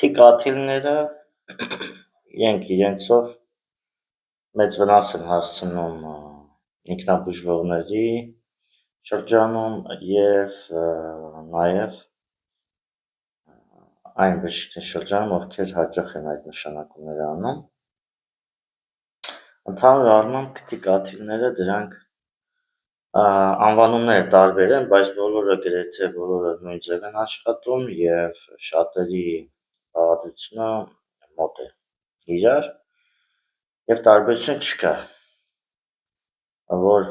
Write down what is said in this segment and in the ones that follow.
Թիկաթիլները իրենք իրենցով մեծ վնաս են հասցնում ինքնաբուժվողների շրջանում և նաև այն բժիշկների շրջանում, ովքեր հաճախ են այդ նշանակումները անում։ Ընդհանուր առմամբ թիկաթիլները դրանք անվանումները տարբեր են, բայց բոլորը գրեթե բոլորը նույն ձև են աշխատում և շատերի բաղադրությունը մոտ է իրար և տարբերություն չկա, որ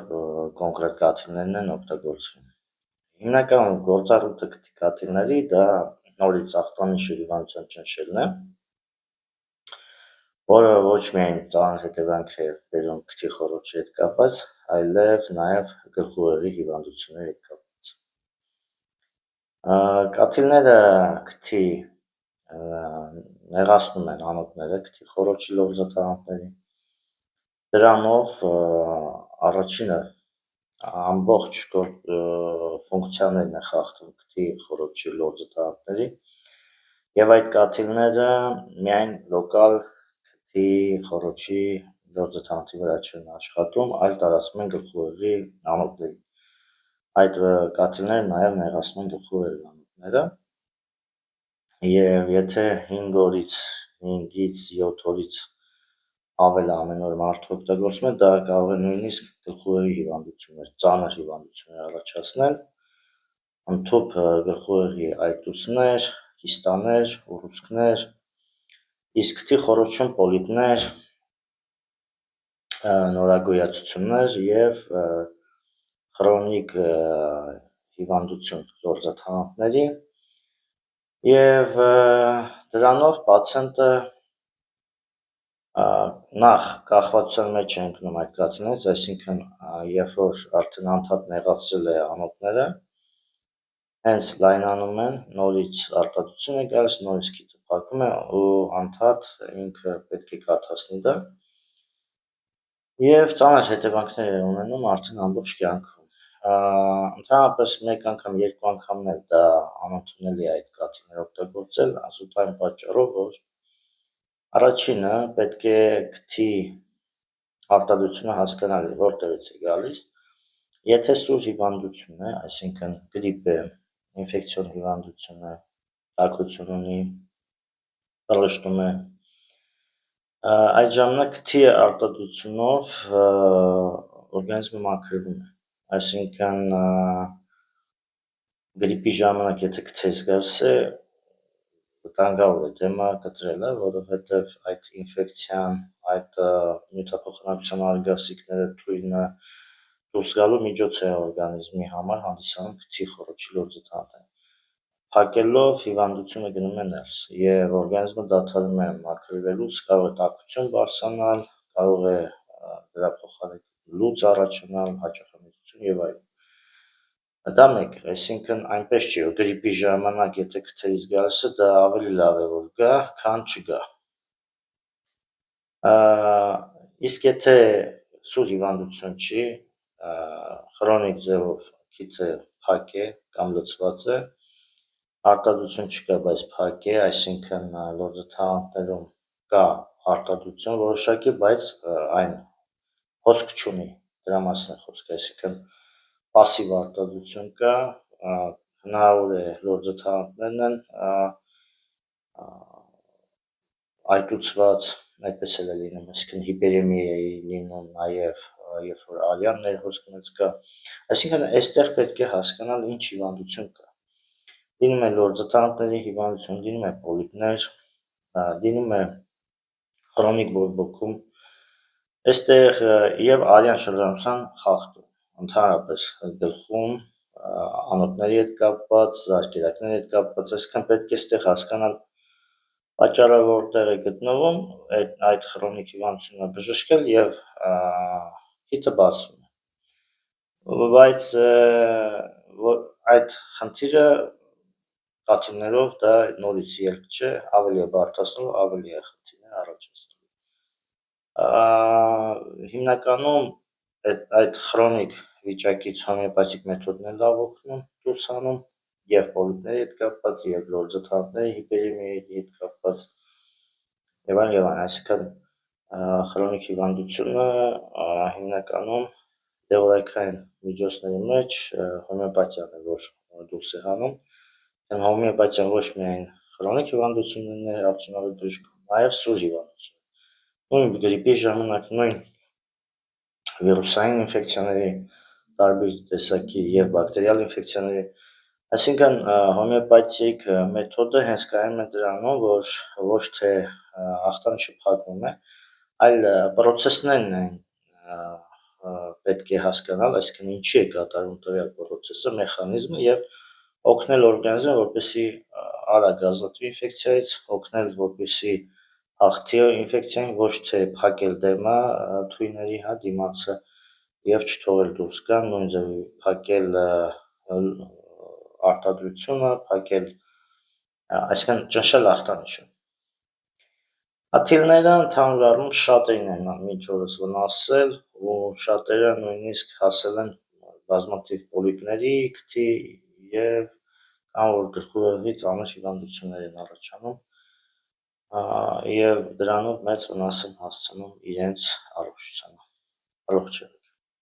կոնկրետ կաթիլներն են օգտագործվում։ Հիմնական գործառույթը թիկաթիլների դա նորից ախտանիշ հիվանդության ճնշելն է, որը ոչ միայն ծանր հետևանքներ է բերում քթի խոռոչի հետ կապված, այլև նաև գլխուղեղի հիվանդությունների հետ կապված։ Կաթիլները քթի նեղացնում են անոթները քթի խոռոչի լորձաթաղանթների, դրանով առաջինը ամբողջ ֆունկցիաներն է խախտում քթի խոռոչի լորձաթաղանթների և այդ կաթիլները միայն լոկալ քթի խոռոչի լորձաթաղանթի վրա չեն աշխատում, այլ տարածվում են գլխուղեղի անոթների։ Այդ կաթիլները նաև նեղացնում են գլխուղեղի անոթները և եթե 5-ից 7 օրից ավել ամեն օր մարդը օգտագործում է, դա կարող է նույնիսկ գլխուղեղի հիվանդություններ, ծանր հիվանդություններ առաջացնել, ընդհուպ գլխուղեղի այտուցներ, կիստաներ, ուռուցքներ, իսկ քթի խոռոչում պոլիպներ, նորագոյացություններ և խրոնիկ հիվանդություն լորձաթաղանթների և դրանով պացիենտը նախ կախվածության մեջ է ընկնում այդ կաթիլներից, այսինքն երբ որ արդեն անդադար նեղացրել է անոթները, հենց լայնանում են, նորից արտադրություն է գալիս, նորից քիթը փակվում է ու անդադար ինքը պետք է կաթացնի դա և ծանր հետևանքներ է ունենում արդեն ամբողջ կյանքում։ Ընդհանրապես մեկ անգամ, երկու անգամն էլ դա անընդունելի է այդ կաթիլները օգտագործել ասութ այն պատճառով, որ առաջինը պետք է քթի արտադրությունը հասկանալ որտեղից է գալիս, եթե սուր հիվանդություն է, այսինքն գրիպ է, ինֆեկցիոն հիվանդություն է, տաքություն ունի, կռշտում է, այդ ժամանակ քթի արտադրությունով օրգանիզմը մաքրվում է, այսինքն գրիպի ժամանակ եթե քթես գալիս է, վտանգավոր է դեմը կտրելը, որովհետև այդ ինֆեկցիան, այդ նյութափոխանակության արգասիքները, թույնը դուրս գալու միջոց է օրգանիզմի համար հանդիսանում քթի խոռոչի լորձաթաղանթը։ Փակելով հիվանդությունը գնում է ներս և օրգանիզմը դադարում է մաքրվելուց, կարող է տաքություն բարձրանալ, կարող է դրա փոխարեն լուծ առաջանալ, հաճախամիջություն և այլն։ Դա մեկ է, այսինքն այնպես չի, որ գրիպի ժամանակ եթե քթերից գալիս է, դա ավելի լավ է, որ գա, քան չգա։ Իսկ եթե սուր հիվանդություն չի, խրոնիկ ձևով քիթը փակ է կամ լցված է, արտադրություն չկա, բայց փակ է, այսինքն լորձաթաղանթներում կա արտադրություն որոշակի, բայց այն հոսք չունի, դրա մասին է խոսքը, այսինքն պասիվ արտադրություն կա, հնարավոր է լորձաթաղանթներն են այտուցված, այդպես էլ է լինում, այսինքն հիպերեմիա է լինում նաև, երբ որ արյան ներհոսք մեծ կա, այսինքն այստեղ պետք է հասկանալ ինչ հիվանդություն կա։ Լինում է լորձաթաղանթների հիվանդություն, լինում է պոլիպներ, լինում է խրոնիկ բորբոքում, այստեղ և արյան շրջանության խախտում, ընդհանրապես գլխում, անոթների հետ կապված, զարկերակների հետ կապված, այսինքն պետք է այստեղ հասկանալ պատճառը որտեղ է գտնվում, այդ խրոնիկ հիվանդությունը բժշկել և քիթը բացվում է, բայց այդ խնդիրը կաթիլներով դա նորից ելք չէ, ավելի է բարդացնում, ավելի է խնդիրներ առաջացնում։ Հիմնականում այդ խրոնիկ վիճակից հոմեոպաթիկ մեթոդն է լավ օգնում, դուրս հանում և պոլիպների հետ կապված, և լորձաթաղանթների հիպերեմիայի հետ կապված կապված եւ այլն, այսինքն խրոնիկ հիվանդությունը հիմնականում դեղորայքային միջոցների մեջ հոմեոպաթիան է, որ դուրս է հանում, հոմեոպաթիան ոչ միայն խրոնիկ հիվանդություններն է արդյունավետ բժշկում, նաեւ սուր հիվանդություն, նույն գրիպի ժամանակ, նույն վիրուսային ինֆեկցիաների տարբեր տեսակի եւ բակտերիալ ինֆեկցիաների, այսինքն հոմեոպաթիկ մեթոդը հենց կայանում է դրանում, որ ոչ թե ախտանիշը փակվում է, այլ պրոցեսներն են պետք է հասկանալ, այսինքն ինչի է կատարվում տվյալ պրոցեսը, մեխանիզմը եւ օգնել օրգանիզմին, որպեսզի արագ ազատվի ինֆեկցիայից, օգնել, որպեսզի հաղթի ինֆեկցիան, ոչ թե փակել դեմը թույների դիմացը եւ չթողել դուրս գա, նույն ձեւի փակել արտադրությունը, փակել, այսինքն ճնշել ախտանիշը։ Աթիլները ընդհանուր առմամբ շատերին են մինչ օրս վնասել ու շատերը նույնիսկ հասել են բազմաթիվ պոլիպների քթի եւ կամ որ գլխուղեղի ծանր հիվանդություններ են առաջանում եւ դրանով մեծ վնաս են հասցնում իրենց առողջությանը։ Առողջ